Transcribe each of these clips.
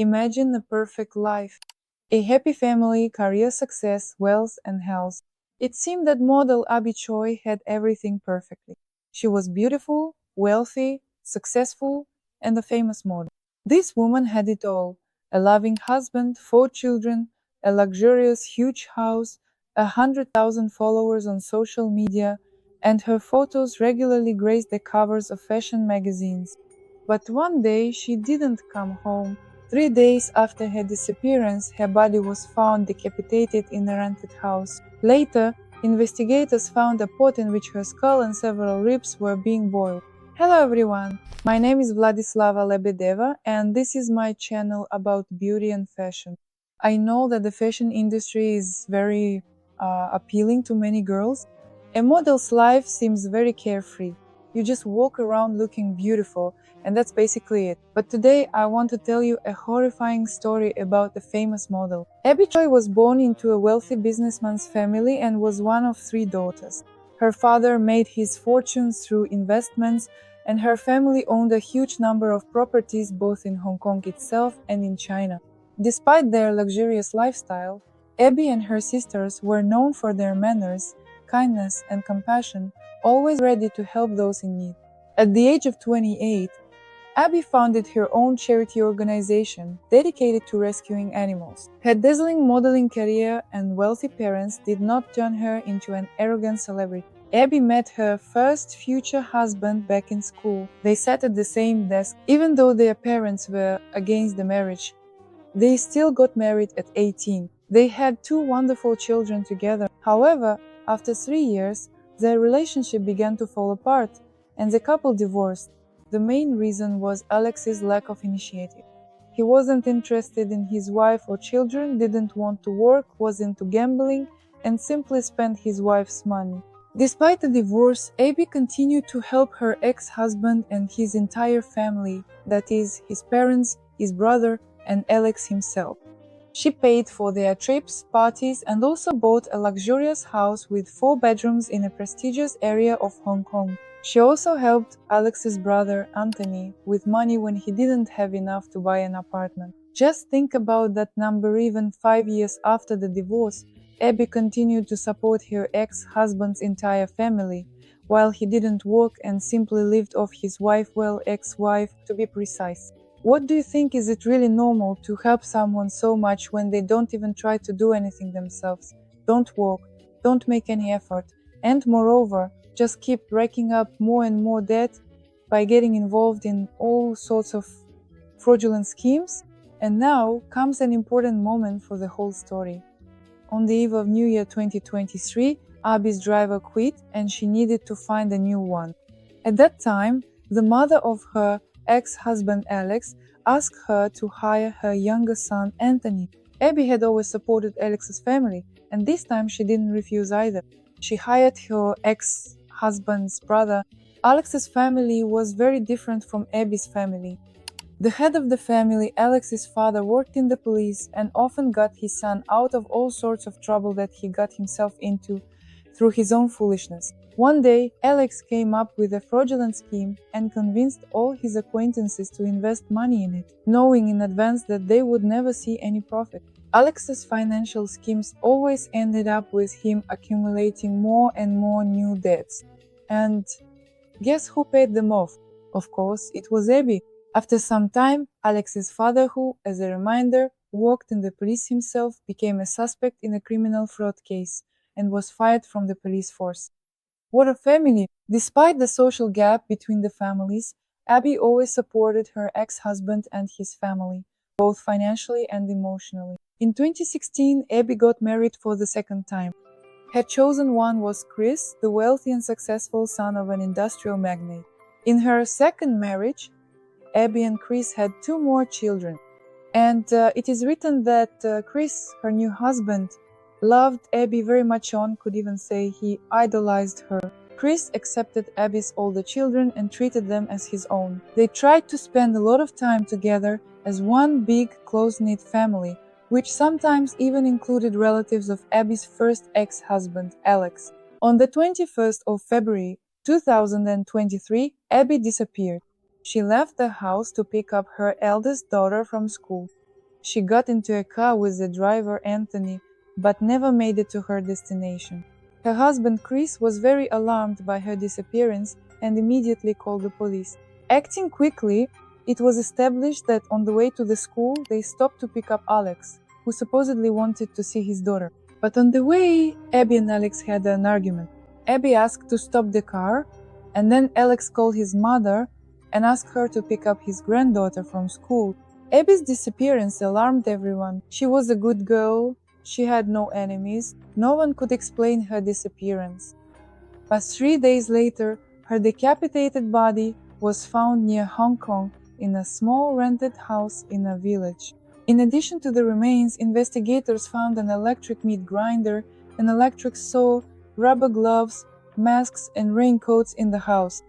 Imagine a perfect life. A happy family, career success, wealth, and health. It seemed that model Abby Choi had everything perfectly. She was beautiful, wealthy, successful, and a famous model. This woman had it all: a loving husband, 4 children, a luxurious huge house, 100,000 followers on social media, and her photos regularly graced the covers of fashion magazines. But one day she didn't come home. 3 days after her disappearance, her body was found decapitated in a rented house. Later, investigators found a pot in which her skull and several ribs were being boiled. Hello everyone, my name is Vladislava Lebedeva and this is my channel about beauty and fashion. I know that the fashion industry is very appealing to many girls. A model's life seems very carefree. You just walk around looking beautiful, and that's basically it. But today I want to tell you a horrifying story about a famous model. Abby Choi was born into a wealthy businessman's family and was one of 3 daughters. Her father made his fortune through investments, and her family owned a huge number of properties both in Hong Kong itself and in China. Despite their luxurious lifestyle, Abby and her sisters were known for their manners, kindness, and compassion, always ready to help those in need. At the age of 28, Abby founded her own charity organization dedicated to rescuing animals. Her dazzling modeling career and wealthy parents did not turn her into an arrogant celebrity. Abby met her first future husband back in school. They sat at the same desk, even though their parents were against the marriage. They still got married at 18. They had 2 wonderful children together. However, after 3 years, their relationship began to fall apart, and the couple divorced. The main reason was Alex's lack of initiative. He wasn't interested in his wife or children, didn't want to work, was into gambling, and simply spent his wife's money. Despite the divorce, Abby continued to help her ex-husband and his entire family, that is, his parents, his brother, and Alex himself. She paid for their trips, parties, and also bought a luxurious house with 4 bedrooms in a prestigious area of Hong Kong. She also helped Alex's brother, Anthony, with money when he didn't have enough to buy an apartment. Just think about that number. Even 5 years after the divorce, Abby continued to support her ex-husband's entire family, while he didn't work and simply lived off his wife, well, ex-wife, to be precise. What do you think? Is it really normal to help someone so much when they don't even try to do anything themselves, don't work, don't make any effort, and moreover, just keep racking up more and more debt by getting involved in all sorts of fraudulent schemes? And now comes an important moment for the whole story. On the eve of New Year 2023, Abby's driver quit and she needed to find a new one. At that time, the mother of her ex-husband Alex asked her to hire her younger son Anthony. Abby had always supported Alex's family, and this time she didn't refuse either. She hired her ex-husband's brother. Alex's family was very different from Abby's family. The head of the family, Alex's father, worked in the police and often got his son out of all sorts of trouble that he got himself into through his own foolishness. One day, Alex came up with a fraudulent scheme and convinced all his acquaintances to invest money in it, knowing in advance that they would never see any profit. Alex's financial schemes always ended up with him accumulating more and more new debts. And guess who paid them off? Of course, it was Abby. After some time, Alex's father, who, as a reminder, worked in the police himself, became a suspect in a criminal fraud case and was fired from the police force. What a family! Despite the social gap between the families, Abby always supported her ex-husband and his family, both financially and emotionally. In 2016, Abby got married for the second time. Her chosen one was Chris, the wealthy and successful son of an industrial magnate. In her second marriage, Abby and Chris had 2 more children. And it is written that Chris, her new husband, loved Abby very much could even say he idolized her. Chris accepted Abby's older children and treated them as his own. They tried to spend a lot of time together as one big, close-knit family, which sometimes even included relatives of Abby's first ex-husband, Alex. On the 21st of February 2023, Abby disappeared. She left the house to pick up her eldest daughter from school. She got into a car with the driver Anthony, but never made it to her destination. Her husband Chris was very alarmed by her disappearance and immediately called the police. Acting quickly, it was established that on the way to the school they stopped to pick up Alex, who supposedly wanted to see his daughter. But on the way, Abby and Alex had an argument. Abby asked to stop the car, and then Alex called his mother and asked her to pick up his granddaughter from school. Abby's disappearance alarmed everyone. She was a good girl, she had no enemies, no one could explain her disappearance. But 3 days later, her decapitated body was found near Hong Kong in a small rented house in a village. In addition to the remains, investigators found an electric meat grinder, an electric saw, rubber gloves, masks, and raincoats in the house.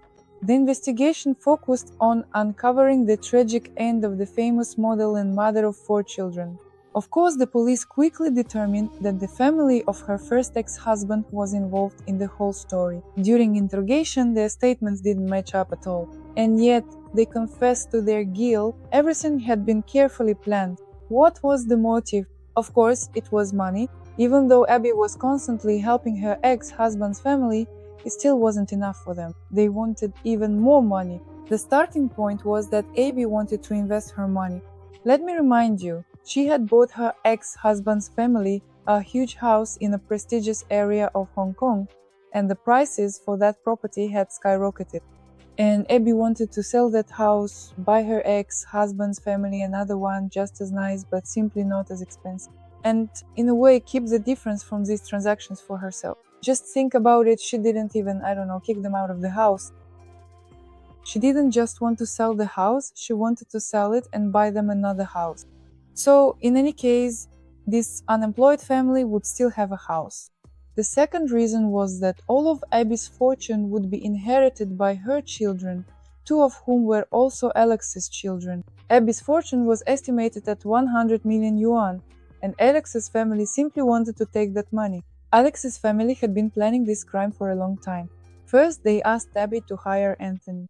The investigation focused on uncovering the tragic end of the famous model and mother of 4 children. Of course, the police quickly determined that the family of her first ex-husband was involved in the whole story. During interrogation, their statements didn't match up at all. And yet, they confessed to their guilt. Everything had been carefully planned. What was the motive? Of course, it was money. Even though Abby was constantly helping her ex-husband's family, it still wasn't enough for them. They wanted even more money. The starting point was that Abby wanted to invest her money. Let me remind you, she had bought her ex-husband's family a huge house in a prestigious area of Hong Kong, and the prices for that property had skyrocketed. And Abby wanted to sell that house, buy her ex-husband's family another one just as nice but simply not as expensive. And in a way keep the difference from these transactions for herself. Just think about it, she didn't even, kick them out of the house. She didn't just want to sell the house, she wanted to sell it and buy them another house. So, in any case, this unemployed family would still have a house. The second reason was that all of Abby's fortune would be inherited by her children, 2 of whom were also Alex's children. Abby's fortune was estimated at 100 million yuan, and Alex's family simply wanted to take that money. Alex's family had been planning this crime for a long time. First, they asked Abby to hire Anthony.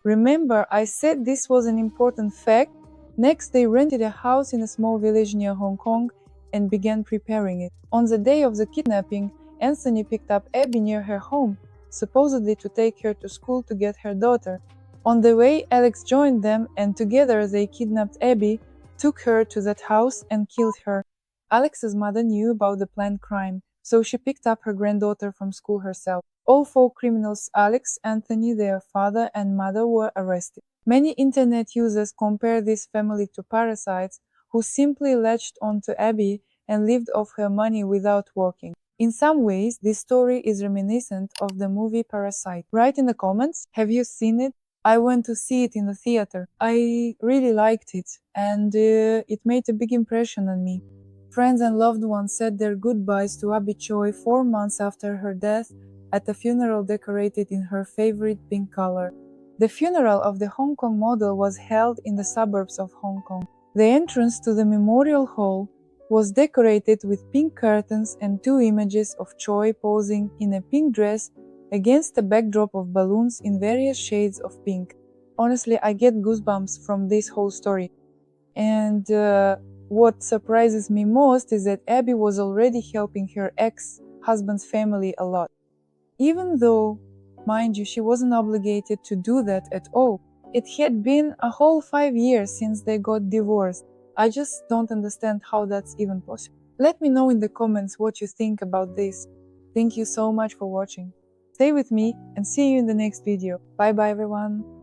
Remember, I said this was an important fact? Next, they rented a house in a small village near Hong Kong and began preparing it. On the day of the kidnapping, Anthony picked up Abby near her home, supposedly to take her to school to get her daughter. On the way, Alex joined them, and together they kidnapped Abby, took her to that house, and killed her. Alex's mother knew about the planned crime, so she picked up her granddaughter from school herself. All 4 criminals, Alex, Anthony, their father, and mother, were arrested. Many internet users compare this family to parasites who simply latched onto Abby and lived off her money without working. In some ways, this story is reminiscent of the movie Parasite. Write in the comments, have you seen it? I went to see it in the theater. I really liked it, and it made a big impression on me. Friends and loved ones said their goodbyes to Abby Choi 4 months after her death at a funeral decorated in her favorite pink color. The funeral of the Hong Kong model was held in the suburbs of Hong Kong. The entrance to the memorial hall was decorated with pink curtains and 2 images of Choi posing in a pink dress against a backdrop of balloons in various shades of pink. Honestly, I get goosebumps from this whole story. And what surprises me most is that Abby was already helping her ex-husband's family a lot. Even though, mind you, she wasn't obligated to do that at all. It had been a whole 5 years since they got divorced. I just don't understand how that's even possible. Let me know in the comments what you think about this. Thank you so much for watching. Stay with me and see you in the next video. Bye bye everyone.